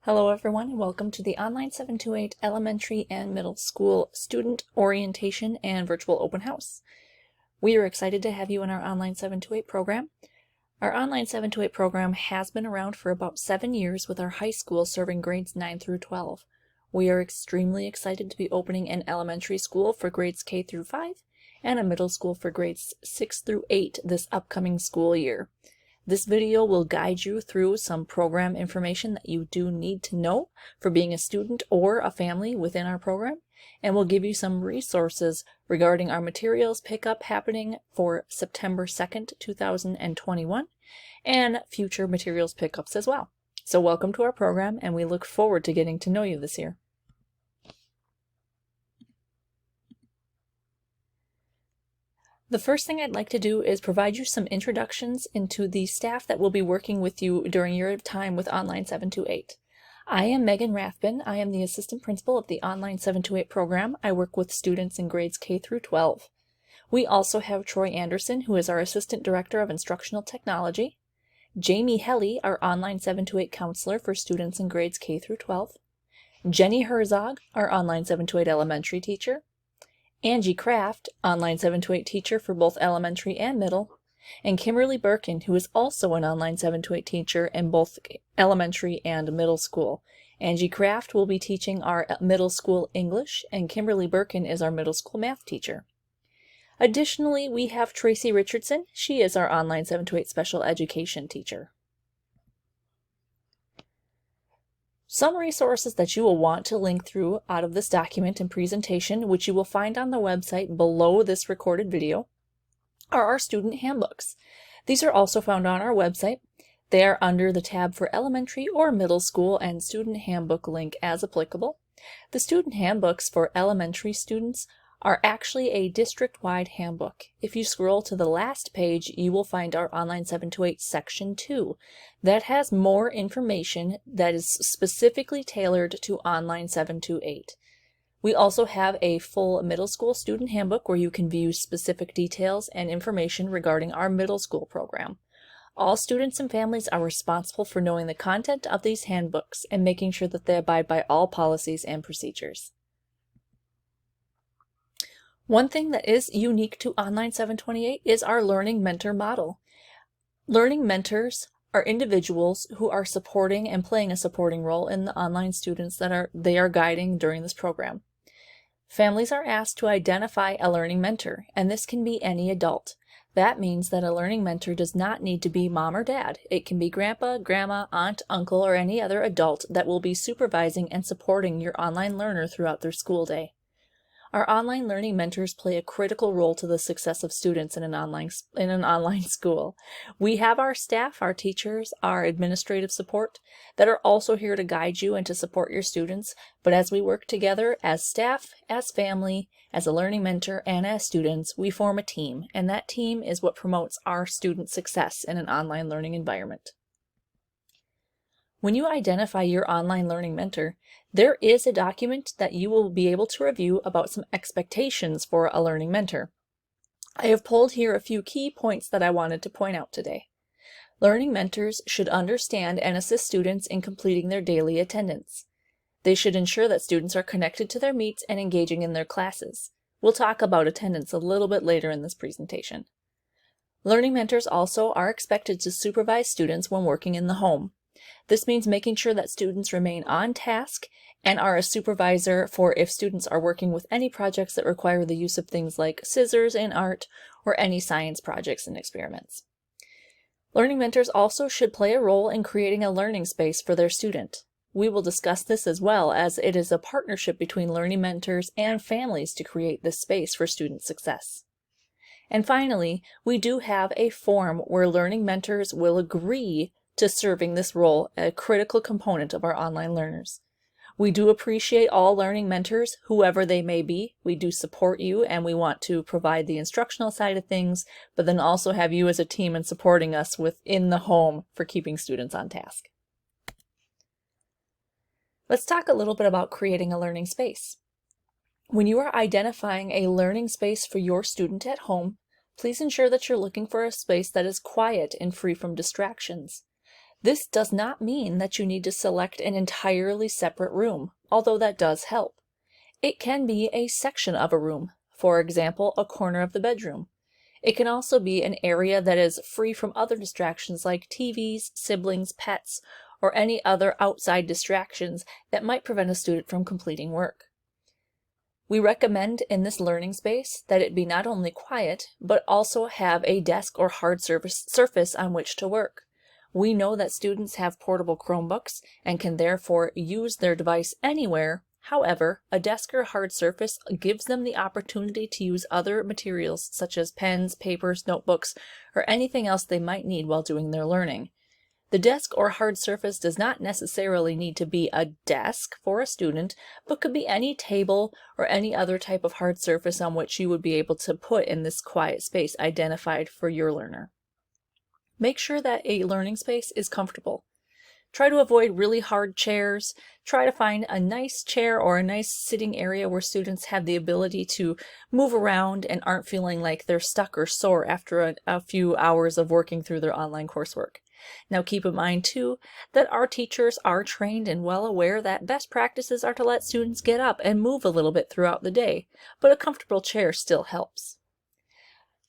Hello everyone and welcome to the Online728 Elementary and Middle School Student Orientation and Virtual Open House. We are excited to have you in our Online728 program. Our Online728 program has been around for about 7 years with our high school serving grades 9 through 12. We are extremely excited to be opening an elementary school for grades K through 5 and a middle school for grades 6 through 8 this upcoming school year. This video will guide you through some program information that you do need to know for being a student or a family within our program, and will give you some resources regarding our materials pickup happening for September 2nd, 2021, and future materials pickups as well. So welcome to our program, and we look forward to getting to know you this year. The first thing I'd like to do is provide you some introductions into the staff that will be working with you during your time with Online728. I am Megan Rathbun. I am the assistant principal of the Online728 program. I work with students in grades K through 12. We also have Troy Anderson, who is our assistant director of instructional technology, Jamie Helly, our Online728 counselor for students in grades K through 12, Jenny Herzog, our Online728 elementary teacher, Angie Kraft, Online728 teacher for both elementary and middle, and Kimberly Birkin, who is also an Online728 teacher in both elementary and middle school. Angie Kraft will be teaching our middle school English, and Kimberly Birkin is our middle school math teacher. Additionally, we have Tracy Richardson. She is our Online728 special education teacher. Some resources that you will want to link through out of this document and presentation, which you will find on the website below this recorded video, are our student handbooks. These are also found on our website. They are under the tab for elementary or middle school and student handbook link as applicable. The student handbooks for elementary students are actually a district-wide handbook. If you scroll to the last page, you will find our Online728 Section 2 that has more information that is specifically tailored to Online728. We also have a full middle school student handbook where you can view specific details and information regarding our middle school program. All students and families are responsible for knowing the content of these handbooks and making sure that they abide by all policies and procedures. One thing that is unique to Online728 is our learning mentor model. Learning mentors are individuals who are supporting and playing a supporting role in the online students that they are guiding during this program. Families are asked to identify a learning mentor, and this can be any adult. That means that a learning mentor does not need to be mom or dad. It can be grandpa, grandma, aunt, uncle, or any other adult that will be supervising and supporting your online learner throughout their school day. Our online learning mentors play a critical role to the success of students in an online school. We have our staff, our teachers, our administrative support that are also here to guide you and to support your students. But as we work together as staff, as family, as a learning mentor, and as students, we form a team, and that team is what promotes our student success in an online learning environment. When you identify your online learning mentor, there is a document that you will be able to review about some expectations for a learning mentor. I have pulled here a few key points that I wanted to point out today. Learning mentors should understand and assist students in completing their daily attendance. They should ensure that students are connected to their meets and engaging in their classes. We'll talk about attendance a little bit later in this presentation. Learning mentors also are expected to supervise students when working in the home. This means making sure that students remain on task and are a supervisor for if students are working with any projects that require the use of things like scissors in art or any science projects and experiments. Learning mentors also should play a role in creating a learning space for their student. We will discuss this as well, as it is a partnership between learning mentors and families to create this space for student success. And finally, we do have a form where learning mentors will agree to serving this role, a critical component of our online learners. We do appreciate all learning mentors, whoever they may be. We do support you, and we want to provide the instructional side of things, but then also have you as a team and supporting us within the home for keeping students on task. Let's talk a little bit about creating a learning space. When you are identifying a learning space for your student at home, please ensure that you're looking for a space that is quiet and free from distractions. This does not mean that you need to select an entirely separate room, although that does help. It can be a section of a room, for example, a corner of the bedroom. It can also be an area that is free from other distractions like TVs, siblings, pets, or any other outside distractions that might prevent a student from completing work. We recommend in this learning space that it be not only quiet, but also have a desk or hard surface on which to work. We know that students have portable Chromebooks and can therefore use their device anywhere. However, a desk or hard surface gives them the opportunity to use other materials such as pens, papers, notebooks, or anything else they might need while doing their learning. The desk or hard surface does not necessarily need to be a desk for a student, but could be any table or any other type of hard surface on which you would be able to put in this quiet space identified for your learner. Make sure that a learning space is comfortable. Try to avoid really hard chairs. Try to find a nice chair or a nice sitting area where students have the ability to move around and aren't feeling like they're stuck or sore after a few hours of working through their online coursework. Now keep in mind too that our teachers are trained and well aware that best practices are to let students get up and move a little bit throughout the day, but a comfortable chair still helps.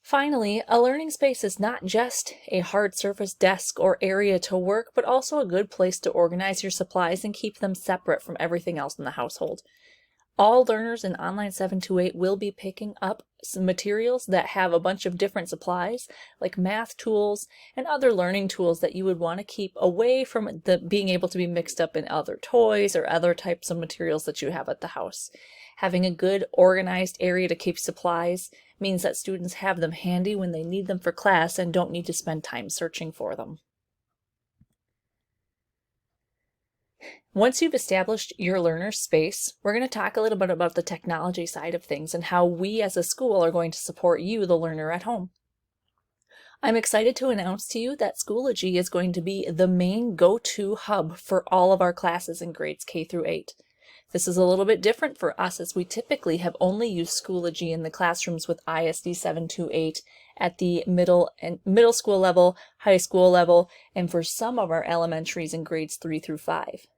Finally, a learning space is not just a hard surface desk or area to work, but also a good place to organize your supplies and keep them separate from everything else in the household. All learners in Online728 will be picking up some materials that have a bunch of different supplies, like math tools and other learning tools that you would want to keep away from being able to be mixed up in other toys or other types of materials that you have at the house. Having a good organized area to keep supplies means that students have them handy when they need them for class and don't need to spend time searching for them. Once you've established your learner space, we're going to talk a little bit about the technology side of things and how we as a school are going to support you, the learner at home. I'm excited to announce to you that Schoology is going to be the main go-to hub for all of our classes in grades K through 8. This is a little bit different for us as we typically have only used Schoology in the classrooms with ISD 728 at the middle school level, high school level, and for some of our elementaries in grades 3 through 5.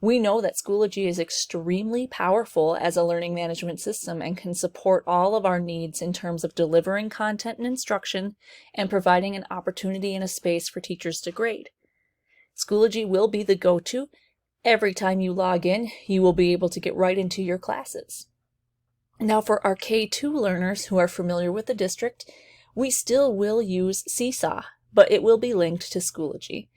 We know that Schoology is extremely powerful as a learning management system and can support all of our needs in terms of delivering content and instruction and providing an opportunity and a space for teachers to grade. Schoology will be the go-to. Every time you log in, you will be able to get right into your classes. Now for our K2 learners who are familiar with the district, we still will use Seesaw, but it will be linked to Schoology.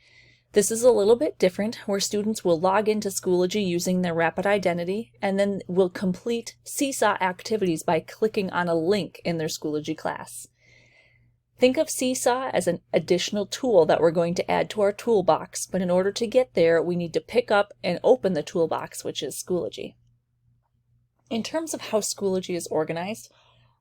This is a little bit different, where students will log into Schoology using their Rapid Identity and then will complete Seesaw activities by clicking on a link in their Schoology class. Think of Seesaw as an additional tool that we're going to add to our toolbox, but in order to get there, we need to pick up and open the toolbox, which is Schoology. In terms of how Schoology is organized,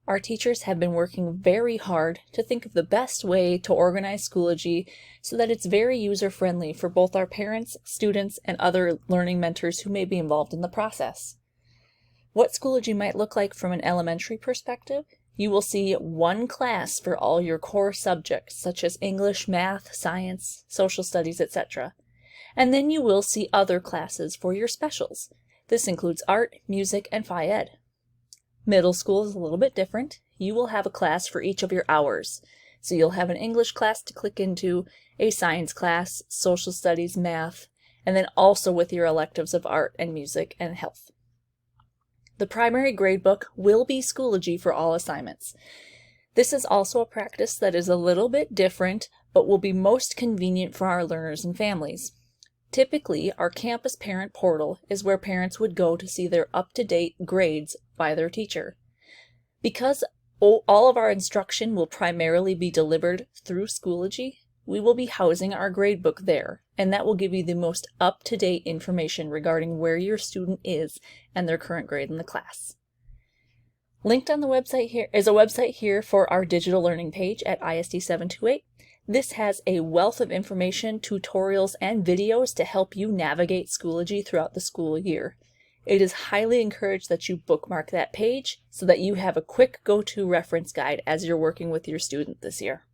our teachers have been working very hard to think of the best way to organize Schoology so that it's very user-friendly for both our parents, students, and other learning mentors who may be involved in the process. What Schoology might look like from an elementary perspective: you will see one class for all your core subjects, such as English, math, science, social studies, etc. And then you will see other classes for your specials. This includes art, music, and Phi Ed. Middle school is a little bit different. You will have a class for each of your hours. So you'll have an English class to click into, a science class, social studies, math, and then also with your electives of art and music and health. The primary gradebook will be Schoology for all assignments. This is also a practice that is a little bit different, but will be most convenient for our learners and families. Typically, our campus parent portal is where parents would go to see their up-to-date grades by their teacher. Because all of our instruction will primarily be delivered through Schoology, we will be housing our gradebook there, and that will give you the most up-to-date information regarding where your student is and their current grade in the class. Linked on the website here is a website here for our digital learning page at ISD 728. This has a wealth of information, tutorials, and videos to help you navigate Schoology throughout the school year. It is highly encouraged that you bookmark that page so that you have a quick go-to reference guide as you're working with your student this year.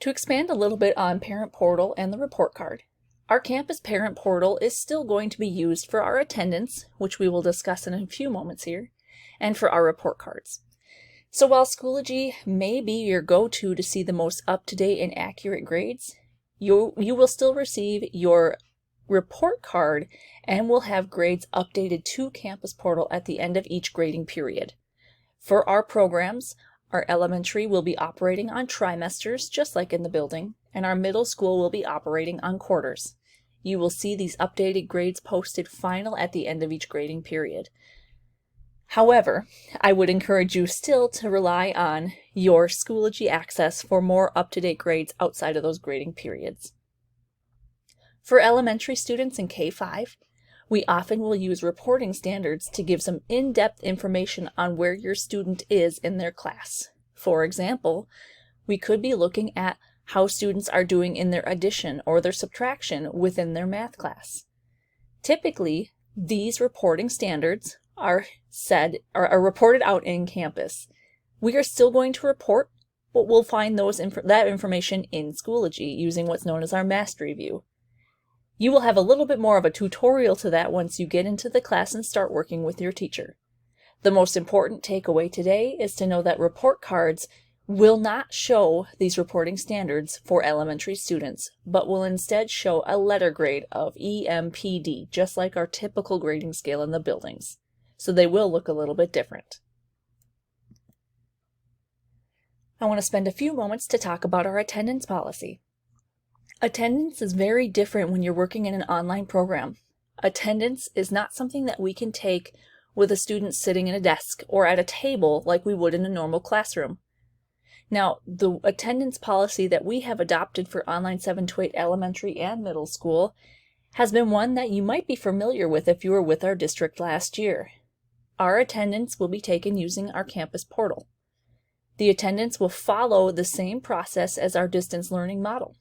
To expand a little bit on Parent Portal and the report card, our campus Parent Portal is still going to be used for our attendance, which we will discuss in a few moments here, and for our report cards. So while Schoology may be your go-to to see the most up-to-date and accurate grades, you will still receive your report card and will have grades updated to Campus Portal at the end of each grading period. For our programs, our elementary will be operating on trimesters, just like in the building, and our middle school will be operating on quarters. You will see these updated grades posted final at the end of each grading period. However, I would encourage you still to rely on your Schoology access for more up-to-date grades outside of those grading periods. For elementary students in K-5, we often will use reporting standards to give some in-depth information on where your student is in their class. For example, we could be looking at how students are doing in their addition or their subtraction within their math class. Typically, these reporting standards are reported out in campus. We are still going to report, but we'll find that information in Schoology using what's known as our mastery view. You will have a little bit more of a tutorial to that once you get into the class and start working with your teacher. The most important takeaway today is to know that report cards will not show these reporting standards for elementary students, but will instead show a letter grade of EMPD, just like our typical grading scale in the buildings. So they will look a little bit different. I want to spend a few moments to talk about our attendance policy. Attendance is very different when you're working in an online program. Attendance is not something that we can take with a student sitting in a desk or at a table like we would in a normal classroom. Now, the attendance policy that we have adopted for Online728 elementary and middle school has been one that you might be familiar with if you were with our district last year. Our attendance will be taken using our campus portal. The attendance will follow the same process as our distance learning model.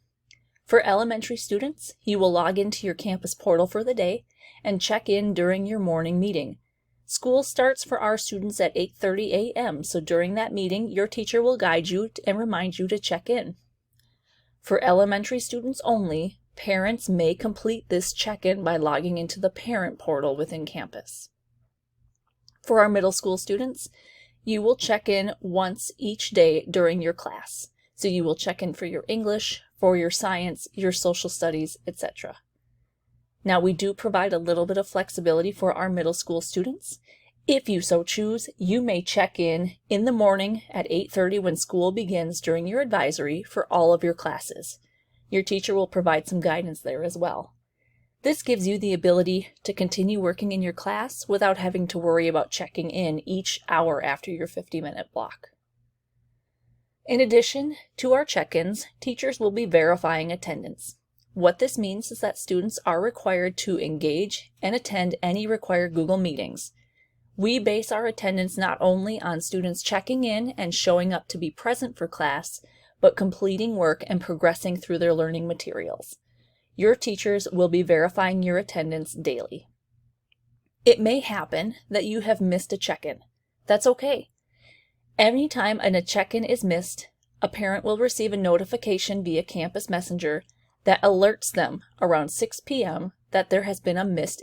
For elementary students, you will log into your campus portal for the day and check in during your morning meeting. School starts for our students at 8:30 a.m., so during that meeting, your teacher will guide you and remind you to check in. For elementary students only, parents may complete this check-in by logging into the parent portal within campus. For our middle school students, you will check in once each day during your class. So you will check in for your English, for your science, your social studies, etc. Now we do provide a little bit of flexibility for our middle school students. If you so choose, you may check in the morning at 8:30 when school begins during your advisory for all of your classes. Your teacher will provide some guidance there as well. This gives you the ability to continue working in your class without having to worry about checking in each hour after your 50-minute block. In addition to our check-ins, teachers will be verifying attendance. What this means is that students are required to engage and attend any required Google meetings. We base our attendance not only on students checking in and showing up to be present for class, but completing work and progressing through their learning materials. Your teachers will be verifying your attendance daily. It may happen that you have missed a check-in. That's okay. Anytime a check-in is missed, a parent will receive a notification via Campus Messenger that alerts them around 6 p.m. that there has been a missed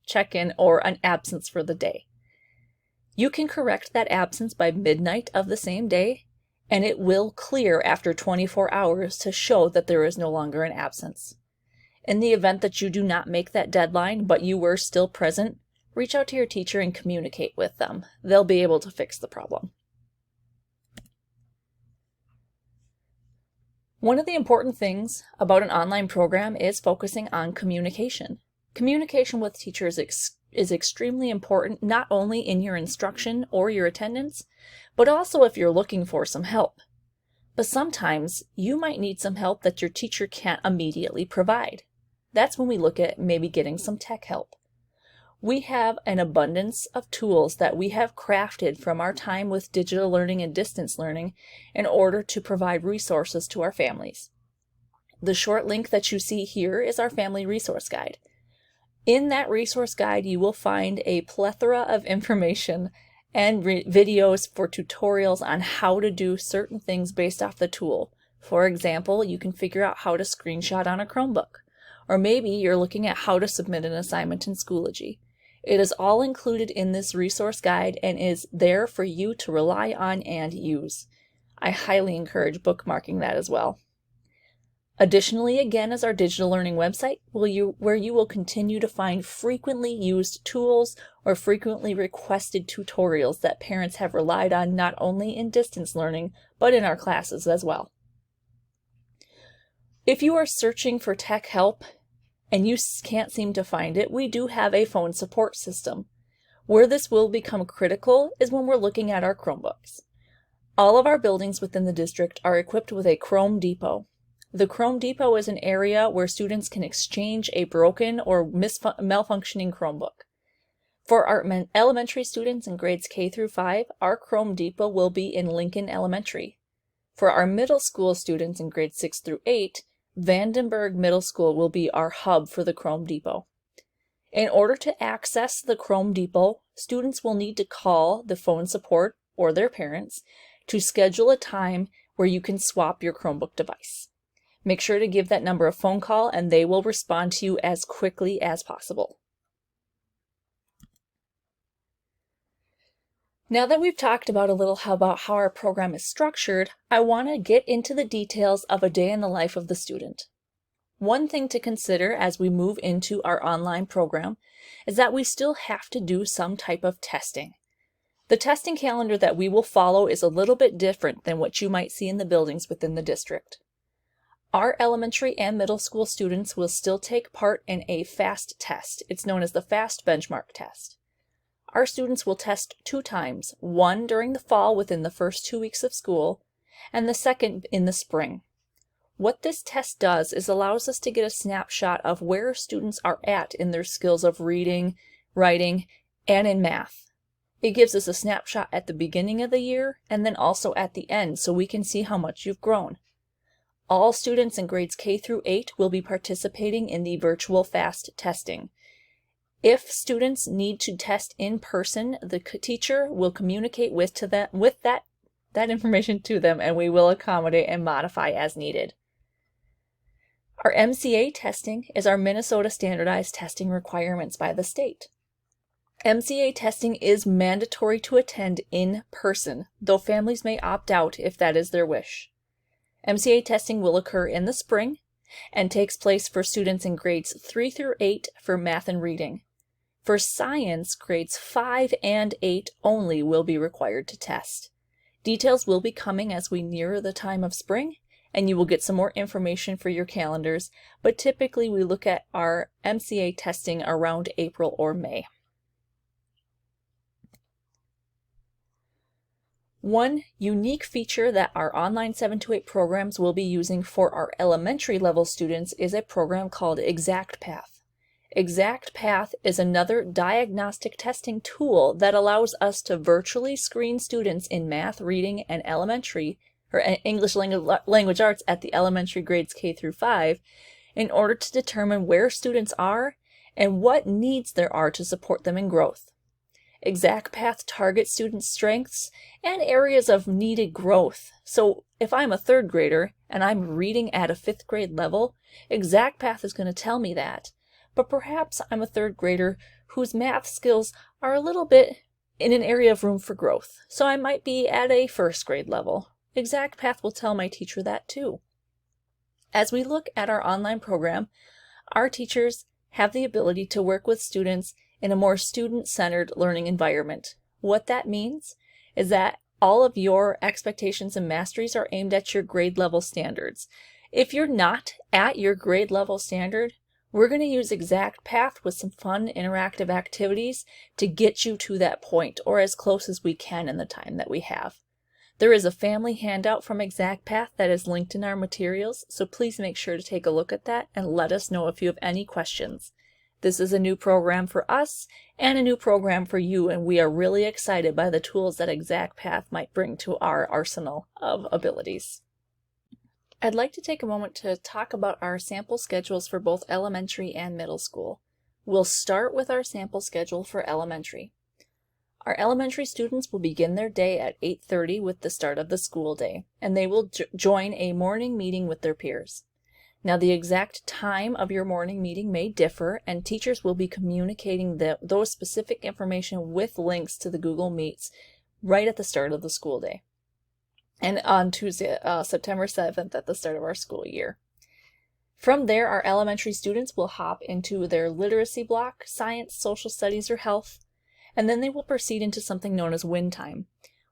check-in or an absence for the day. You can correct that absence by midnight of the same day, and it will clear after 24 hours to show that there is no longer an absence. In the event that you do not make that deadline, but you were still present, reach out to your teacher and communicate with them. They'll be able to fix the problem. One of the important things about an online program is focusing on communication. Communication with teachers is extremely important, not only in your instruction or your attendance, but also if you're looking for some help. But sometimes you might need some help that your teacher can't immediately provide. That's when we look at maybe getting some tech help. We have an abundance of tools that we have crafted from our time with digital learning and distance learning in order to provide resources to our families. The short link that you see here is our family resource guide. In that resource guide, you will find a plethora of information and videos for tutorials on how to do certain things based off the tool. For example, you can figure out how to screenshot on a Chromebook, or maybe you're looking at how to submit an assignment in Schoology. It is all included in this resource guide and is there for you to rely on and use. I highly encourage bookmarking that as well. Additionally, again, is our digital learning website where you will continue to find frequently used tools or frequently requested tutorials that parents have relied on not only in distance learning, but in our classes as well. If you are searching for tech help and you can't seem to find it, we do have a phone support system. Where this will become critical is when we're looking at our Chromebooks. All of our buildings within the district are equipped with a Chrome Depot. The Chrome Depot is an area where students can exchange a broken or malfunctioning Chromebook. For our elementary students in grades K through 5, our Chrome Depot will be in Lincoln Elementary. For our middle school students in grades 6 through 8, Vandenberg Middle School will be our hub for the Chrome Depot. In order to access the Chrome Depot, students will need to call the phone support or their parents to schedule a time where you can swap your Chromebook device. Make sure to give that number a phone call and they will respond to you as quickly as possible. Now that we've talked about a little about how our program is structured, I want to get into the details of a day in the life of the student. One thing to consider as we move into our online program is that we still have to do some type of testing. The testing calendar that we will follow is a little bit different than what you might see in the buildings within the district. Our elementary and middle school students will still take part in a FAST test. It's known as the FAST benchmark test. Our students will test 2 times, one during the fall within the first 2 weeks of school, and the second in the spring. What this test does is allows us to get a snapshot of where students are at in their skills of reading, writing, and in math. It gives us a snapshot at the beginning of the year and then also at the end so we can see how much you've grown. All students in grades K through 8 will be participating in the virtual FAST testing. If students need to test in person, the teacher will communicate with that information to them, and we will accommodate and modify as needed. Our MCA testing is our Minnesota Standardized Testing Requirements by the state. MCA testing is mandatory to attend in person, though families may opt out if that is their wish. MCA testing will occur in the spring and takes place for students in grades 3 through 8 for math and reading. For science, grades 5 and 8 only will be required to test. Details will be coming as we near the time of spring, and you will get some more information for your calendars, but typically we look at our MCA testing around April or May. One unique feature that our Online728 programs will be using for our elementary level students is a program called ExactPath. ExactPath is another diagnostic testing tool that allows us to virtually screen students in math, reading, and elementary or English language arts at the elementary grades K through 5 in order to determine where students are and what needs there are to support them in growth. ExactPath targets students' strengths and areas of needed growth. So if I'm a 3rd grader and I'm reading at a 5th grade level, ExactPath is going to tell me that. But perhaps I'm a 3rd grader whose math skills are a little bit in an area of room for growth. So I might be at a 1st grade level. ExactPath will tell my teacher that too. As we look at our online program, our teachers have the ability to work with students in a more student-centered learning environment. What that means is that all of your expectations and masteries are aimed at your grade level standards. If you're not at your grade level standard, we're going to use ExactPath with some fun interactive activities to get you to that point, or as close as we can in the time that we have. There is a family handout from ExactPath that is linked in our materials, so please make sure to take a look at that and let us know if you have any questions. This is a new program for us and a new program for you, and we are really excited by the tools that ExactPath might bring to our arsenal of abilities. I'd like to take a moment to talk about our sample schedules for both elementary and middle school. We'll start with our sample schedule for elementary. Our elementary students will begin their day at 8:30 with the start of the school day, and they will join a morning meeting with their peers. Now, the exact time of your morning meeting may differ, and teachers will be communicating those specific information with links to the Google Meets right at the start of the school day, and on Tuesday, September 7th, at the start of our school year. From there, our elementary students will hop into their literacy block, science, social studies, or health, and then they will proceed into something known as win time.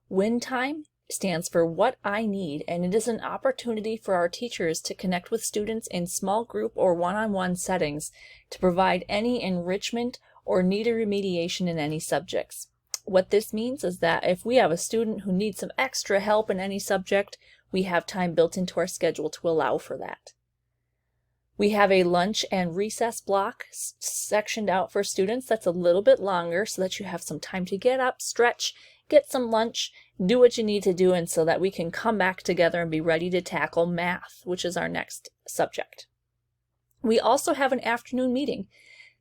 Win time stands for What I Need, and it is an opportunity for our teachers to connect with students in small group or one-on-one settings to provide any enrichment or needed remediation in any subjects. What this means is that if we have a student who needs some extra help in any subject, we have time built into our schedule to allow for that. We have a lunch and recess block sectioned out for students that's a little bit longer so that you have some time to get up, stretch, get some lunch, do what you need to do, and so that we can come back together and be ready to tackle math, which is our next subject. We also have an afternoon meeting.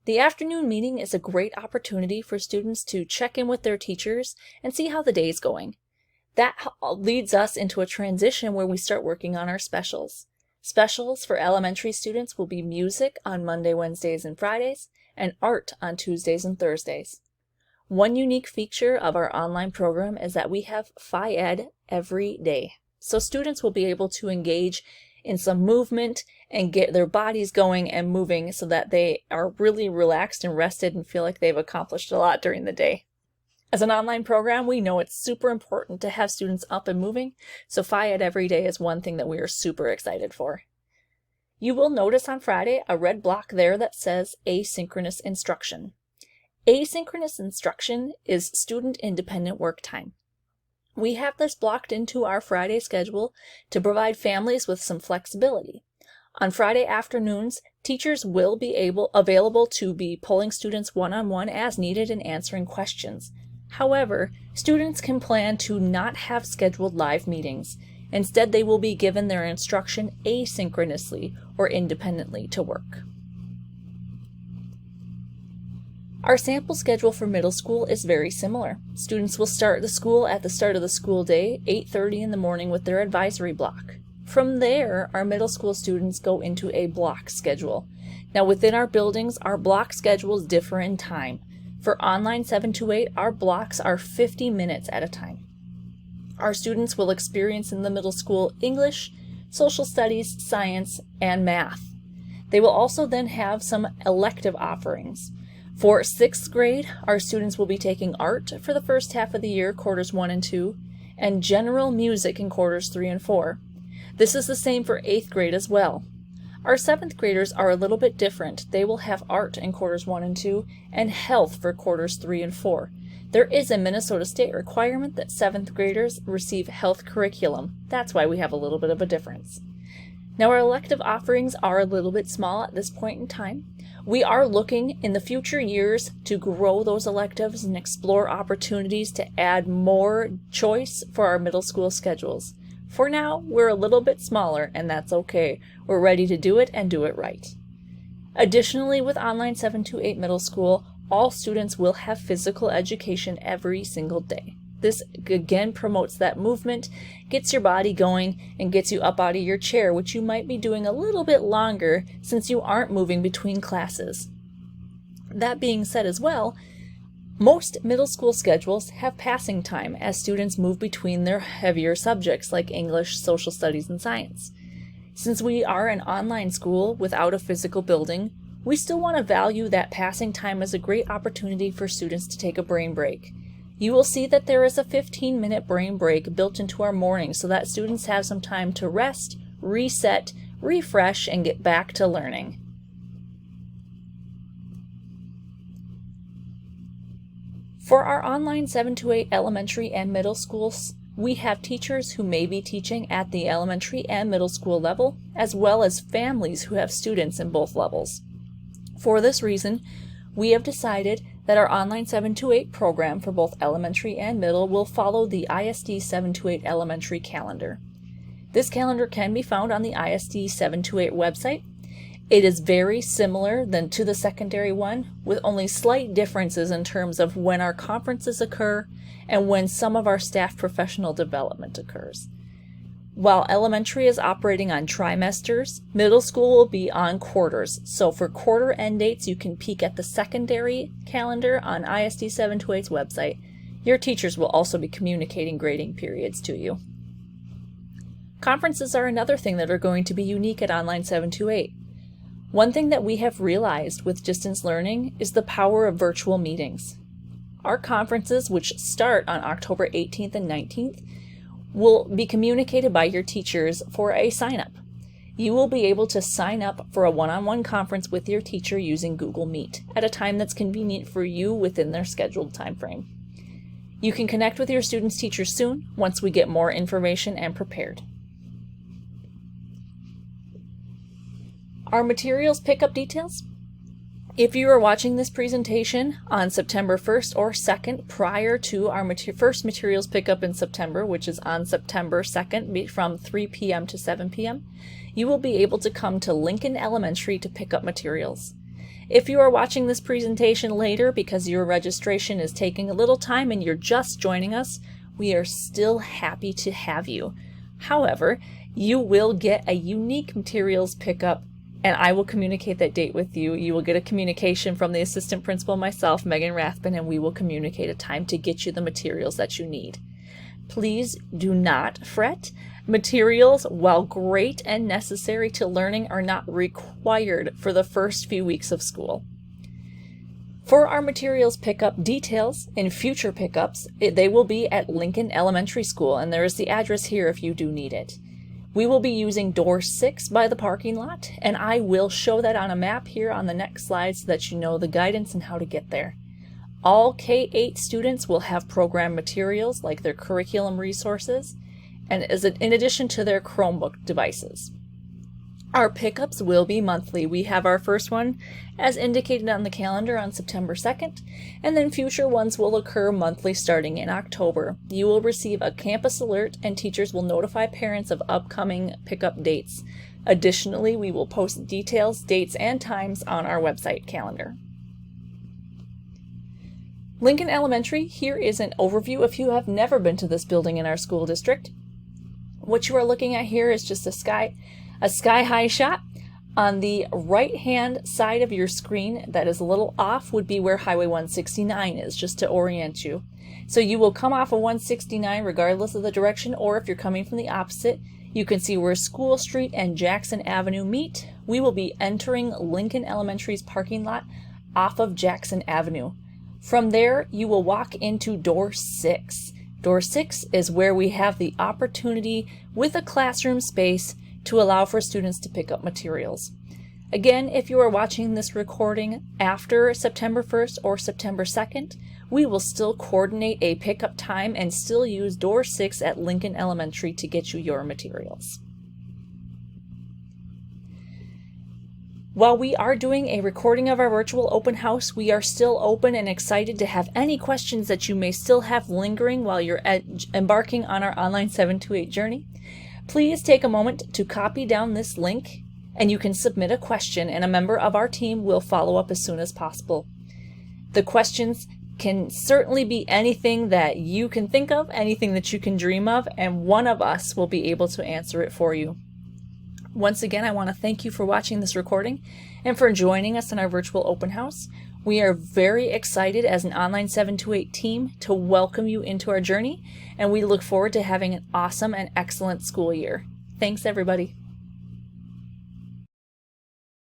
The afternoon meeting is a great opportunity for students to check in with their teachers and see how the day is going. That leads us into a transition where we start working on our specials. Specials for elementary students will be music on Monday, Wednesdays, and Fridays, and art on Tuesdays and Thursdays. One unique feature of our online program is that we have Phi-Ed every day. So students will be able to engage in some movement and get their bodies going and moving so that they are really relaxed and rested and feel like they've accomplished a lot during the day. As an online program, we know it's super important to have students up and moving, so Phi-Ed every day is one thing that we are super excited for. You will notice on Friday a red block there that says asynchronous instruction. Asynchronous instruction is student-independent work time. We have this blocked into our Friday schedule to provide families with some flexibility. On Friday afternoons, teachers will be available to be pulling students one-on-one as needed and answering questions. However, students can plan to not have scheduled live meetings. Instead, they will be given their instruction asynchronously or independently to work. Our sample schedule for middle school is very similar. Students will start the school at the start of the school day, 8:30 in the morning, with their advisory block. From there, our middle school students go into a block schedule. Now, within our buildings, our block schedules differ in time. For Online728, our blocks are 50 minutes at a time. Our students will experience in the middle school English, social studies, science, and math. They will also then have some elective offerings. For 6th grade, our students will be taking art for the first half of the year, quarters 1 and 2, and general music in quarters 3 and 4. This is the same for 8th grade as well. Our 7th graders are a little bit different. They will have art in quarters 1 and 2 and health for quarters 3 and 4. There is a Minnesota state requirement that 7th graders receive health curriculum. That's why we have a little bit of a difference. Now, our elective offerings are a little bit small at this point in time. We are looking in the future years to grow those electives and explore opportunities to add more choice for our middle school schedules. For now, we're a little bit smaller, and that's okay. We're ready to do it and do it right. Additionally, with Online728 Middle School, all students will have physical education every single day. This again promotes that movement, gets your body going, and gets you up out of your chair, which you might be doing a little bit longer since you aren't moving between classes. That being said as well, most middle school schedules have passing time as students move between their heavier subjects like English, social studies, and science. Since we are an online school without a physical building, we still want to value that passing time as a great opportunity for students to take a brain break. You will see that there is a 15-minute brain break built into our morning so that students have some time to rest, reset, refresh, and get back to learning. For our Online728 elementary and middle schools, we have teachers who may be teaching at the elementary and middle school level, as well as families who have students in both levels. For this reason, we have decided that our Online728 program for both elementary and middle will follow the ISD 728 elementary calendar. This calendar can be found on the ISD 728 website, It is very similar to the secondary one, with only slight differences in terms of when our conferences occur and when some of our staff professional development occurs. While elementary is operating on trimesters, middle school will be on quarters. So for quarter end dates, you can peek at the secondary calendar on ISD 728's website. Your teachers will also be communicating grading periods to you. Conferences are another thing that are going to be unique at Online 728. One thing that we have realized with distance learning is the power of virtual meetings. Our conferences, which start on October 18th and 19th, will be communicated by your teachers for a sign-up. You will be able to sign up for a one-on-one conference with your teacher using Google Meet at a time that's convenient for you within their scheduled time frame. You can connect with your students' teachers soon once we get more information and prepared. Our materials pickup details. If you are watching this presentation on September 1st or 2nd prior to our first materials pickup in September, which is on September 2nd from 3 p.m. to 7 p.m., you will be able to come to Lincoln Elementary to pick up materials. If you are watching this presentation later because your registration is taking a little time and you're just joining us, we are still happy to have you. However, you will get a unique materials pickup, and I will communicate that date with you. You will get a communication from the assistant principal, myself, Megan Rathbun, and we will communicate a time to get you the materials that you need. Please do not fret. Materials, while great and necessary to learning, are not required for the first few weeks of school. For our materials pickup details in future pickups, they will be at Lincoln Elementary School, and there is the address here if you do need it. We will be using door 6 by the parking lot, and I will show that on a map here on the next slide so that you know the guidance and how to get there. All K-8 students will have program materials like their curriculum resources, and in addition to their Chromebook devices. Our pickups will be monthly. We have our first one as indicated on the calendar on September 2nd, and then future ones will occur monthly starting in October. You will receive a campus alert and teachers will notify parents of upcoming pickup dates. Additionally, we will post details, dates, and times on our website calendar. Lincoln Elementary, here is an overview if you have never been to this building in our school district. What you are looking at here is just a sky-high shot. On the right-hand side of your screen that is a little off would be where Highway 169 is, just to orient you. So you will come off of 169 regardless of the direction, or if you're coming from the opposite, you can see where School Street and Jackson Avenue meet. We will be entering Lincoln Elementary's parking lot off of Jackson Avenue. From there, you will walk into door 6. Door 6 is where we have the opportunity with a classroom space to allow for students to pick up materials. Again, if you are watching this recording after September 1st or September 2nd, we will still coordinate a pickup time and still use door 6 at Lincoln Elementary to get you your materials. While we are doing a recording of our virtual open house, we are still open and excited to have any questions that you may still have lingering while you're embarking on our Online 728 journey. Please take a moment to copy down this link and you can submit a question, and a member of our team will follow up as soon as possible. The questions can certainly be anything that you can think of, anything that you can dream of, and one of us will be able to answer it for you. Once again, I want to thank you for watching this recording and for joining us in our virtual open house. We are very excited as an Online 728 team to welcome you into our journey, and we look forward to having an awesome and excellent school year. Thanks, everybody.